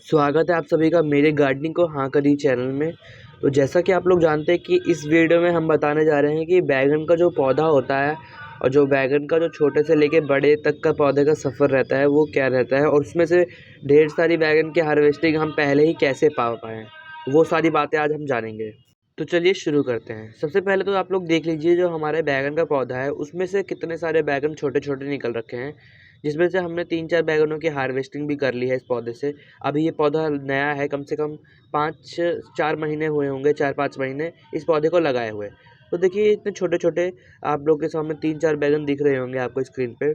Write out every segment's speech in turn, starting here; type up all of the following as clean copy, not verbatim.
स्वागत है आप सभी का मेरे गार्डनिंग को हाँ करी चैनल में। तो जैसा कि आप लोग जानते हैं कि इस वीडियो में हम बताने जा रहे हैं कि बैंगन का जो पौधा होता है और जो बैंगन का जो छोटे से लेके बड़े तक का पौधे का सफ़र रहता है वो क्या रहता है, और उसमें से ढेर सारी बैंगन की हार्वेस्टिंग हम पहले ही कैसे पा पाएँ, वो सारी बातें आज हम जानेंगे। तो चलिए शुरू करते हैं। सबसे पहले तो आप लोग देख लीजिए जो हमारे बैंगन का पौधा है उसमें से कितने सारे बैंगन छोटे छोटे निकल रखे हैं, जिसमें से हमने 3-4 बैंगनों की हार्वेस्टिंग भी कर ली है इस पौधे से। अभी ये पौधा नया है, कम से कम 5-4 महीने हुए होंगे, 4-5 महीने इस पौधे को लगाए हुए। तो देखिए इतने छोटे छोटे आप लोग के सामने 3-4 बैंगन दिख रहे होंगे आपको स्क्रीन पे।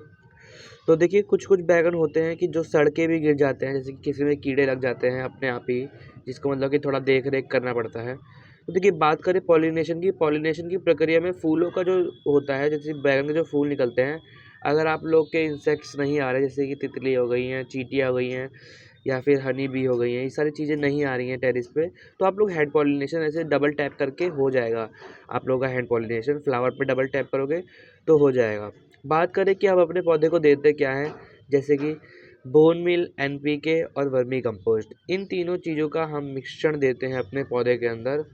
तो देखिए कुछ कुछ बैगन होते हैं कि जो सड़ के भी गिर जाते हैं, जैसे कि किसी में कीड़े लग जाते हैं अपने आप ही, जिसको मतलब कि थोड़ा देख रेख करना पड़ता है। तो देखिए बात करें पॉलिनेशन की प्रक्रिया में फूलों का जो होता है, जैसे बैगन के जो फूल निकलते हैं, अगर आप लोग के इंसेक्ट्स नहीं आ रहे, जैसे कि तितली हो गई हैं, चींटियाँ हो गई हैं या फिर हनी बी हो गई हैं, ये सारी चीज़ें नहीं आ रही हैं टेरेस पे, तो आप लोग हैंड पॉलिनेशन ऐसे डबल टैप करके हो जाएगा। आप लोगों का हैंड पॉलिनेशन फ्लावर पे डबल टैप करोगे तो हो जाएगा। बात करें कि हम अपने पौधे को देते क्या हैं, जैसे कि बोन मील, एनपीके और वर्मी कंपोस्ट, इन तीनों चीज़ों का हम मिश्रण देते हैं अपने पौधे के अंदर।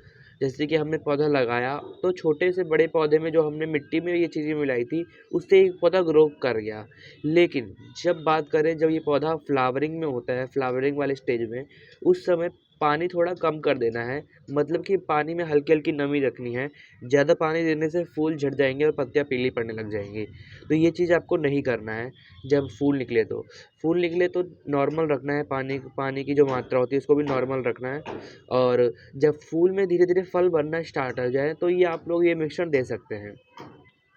जैसे कि हमने पौधा लगाया तो छोटे से बड़े पौधे में जो हमने मिट्टी में ये चीज़ें मिलाई थी, उससे एक पौधा ग्रो कर गया। लेकिन जब बात करें जब ये पौधा फ्लावरिंग में होता है, फ्लावरिंग वाले स्टेज में, उस समय पानी थोड़ा कम कर देना है। मतलब कि पानी में हल्की-हल्की नमी रखनी है। ज़्यादा पानी देने से फूल झड़ जाएँगे और पत्तियाँ पीली पड़ने लग जाएँगी। तो ये चीज़ आपको नहीं करना है जब फूल निकले तो। फूल निकले तो नॉर्मल रखना है, पानी की जो मात्रा होती है उसको भी नॉर्मल रखना है। और जब फूल में धीरे-धीरे फल बनना स्टार्ट हो जाए तो ये आप लोग ये मिश्रण दे सकते हैं।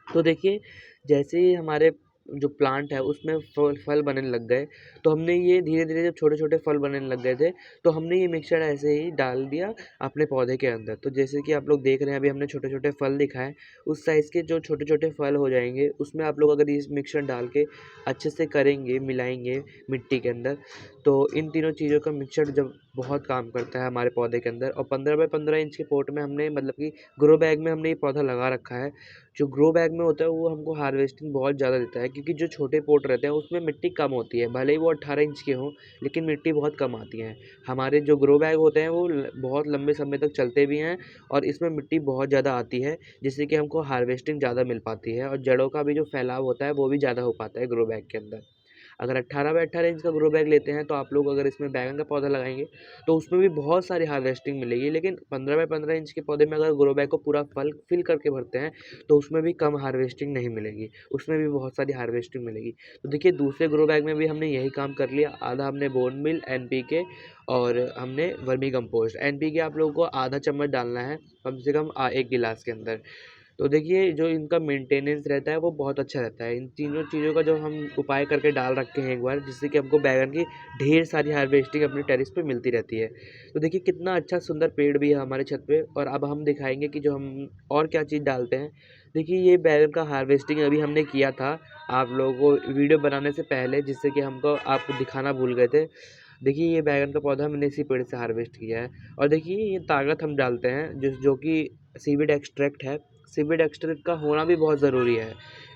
तो देखिए जैसे ही हमारे जो प्लांट है उसमें फल बनने लग गए, तो हमने ये धीरे-धीरे जब छोटे-छोटे फल बनने लग गए थे, तो हमने ये मिक्सचर ऐसे ही डाल दिया अपने पौधे के अंदर। तो जैसे कि आप लोग देख रहे हैं अभी हमने छोटे-छोटे फल दिखाए, उस साइज़ के जो छोटे-छोटे फल हो जाएँगे, उसमें आप लोग अगर ये मिक्सचर डाल के अच्छे से करेंगे, मिलाएँगे मिट्टी के अंदर, तो इन तीनों चीज़ों का मिक्सचर जब बहुत काम करता है हमारे पौधे के अंदर। और 15 बाय 15 इंच के पॉट में हमने मतलब कि ग्रो बैग में हमने ये पौधा लगा रखा है। जो ग्रो बैग में होता है वो हमको हार्वेस्टिंग बहुत ज़्यादा देता है, क्योंकि जो छोटे पॉट रहते हैं उसमें मिट्टी कम होती है, भले ही वो 18 इंच के हों, लेकिन मिट्टी बहुत कम आती है। हमारे जो ग्रो बैग होते हैं वो बहुत लंबे समय तक चलते भी हैं और इसमें मिट्टी बहुत ज़्यादा आती है, जिससे कि हमको हार्वेस्टिंग ज़्यादा मिल पाती है और जड़ों का भी जो फैलाव होता है वो भी ज़्यादा हो पाता है ग्रो बैग के अंदर। अगर 18 बाय 18 इंच का ग्रो बैग लेते हैं तो आप लोग अगर इसमें बैंगन का पौधा लगाएँगे तो उसमें भी बहुत सारी हार्वेस्टिंग मिलेगी। लेकिन 15 बाय 15 इंच के पौधे में अगर ग्रो बैग को पूरा फल फिल करके भरते हैं तो उसमें भी कम हार्वेस्टिंग नहीं मिलेगी, उसमें भी बहुत सारी हार्वेस्टिंग मिलेगी। तो देखिए दूसरे ग्रो बैग में भी हमने यही काम कर लिया, आधा हमने बोन मिल, एनपीके और हमने वर्मी कंपोस्ट। एनपीके आप लोगों को आधा चम्मच डालना है, कम से कम 1 गिलास के अंदर। तो देखिए जो इनका मेंटेनेंस रहता है वो बहुत अच्छा रहता है। इन तीनों चीज़ों का जो हम उपाय करके डाल रखे हैं एक बार, जिससे कि हमको बैंगन की ढेर सारी हार्वेस्टिंग अपने टेरेस पे मिलती रहती है। तो देखिए कितना अच्छा सुंदर पेड़ भी है हमारे छत पे। और अब हम दिखाएँगे कि जो हम और क्या चीज़ डालते हैं। देखिए ये बैंगन का हार्वेस्टिंग अभी हमने किया था आप लोगों को वीडियो बनाने से पहले, जिससे कि हमको आपको दिखाना भूल गए थे। देखिए ये बैंगन का पौधा मैंने इसी पेड़ से हार्वेस्ट किया है। और देखिए ये ताकत हम डालते हैं जो कि सीविड एक्सट्रैक्ट है। सीविड एक्सट्रैक्ट का होना भी बहुत ज़रूरी है,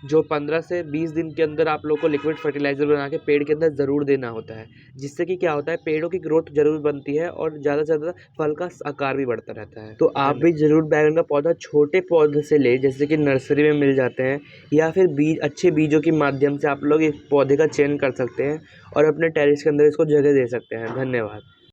जो 15 से 20 दिन के अंदर आप लोग को लिक्विड फर्टिलाइज़र बना के पेड़ के अंदर ज़रूर देना होता है। जिससे कि क्या होता है, पेड़ों की ग्रोथ ज़रूर बनती है और ज़्यादा से ज़्यादा फल का आकार भी बढ़ता रहता है। तो आप भी ज़रूर बैंगन का पौधा छोटे पौधे से लें, जैसे कि नर्सरी में मिल जाते हैं, या फिर अच्छे बीजों के माध्यम से आप लोग इस पौधे का चयन कर सकते हैं और अपने टेरेस के अंदर इसको जगह दे सकते हैं। धन्यवाद।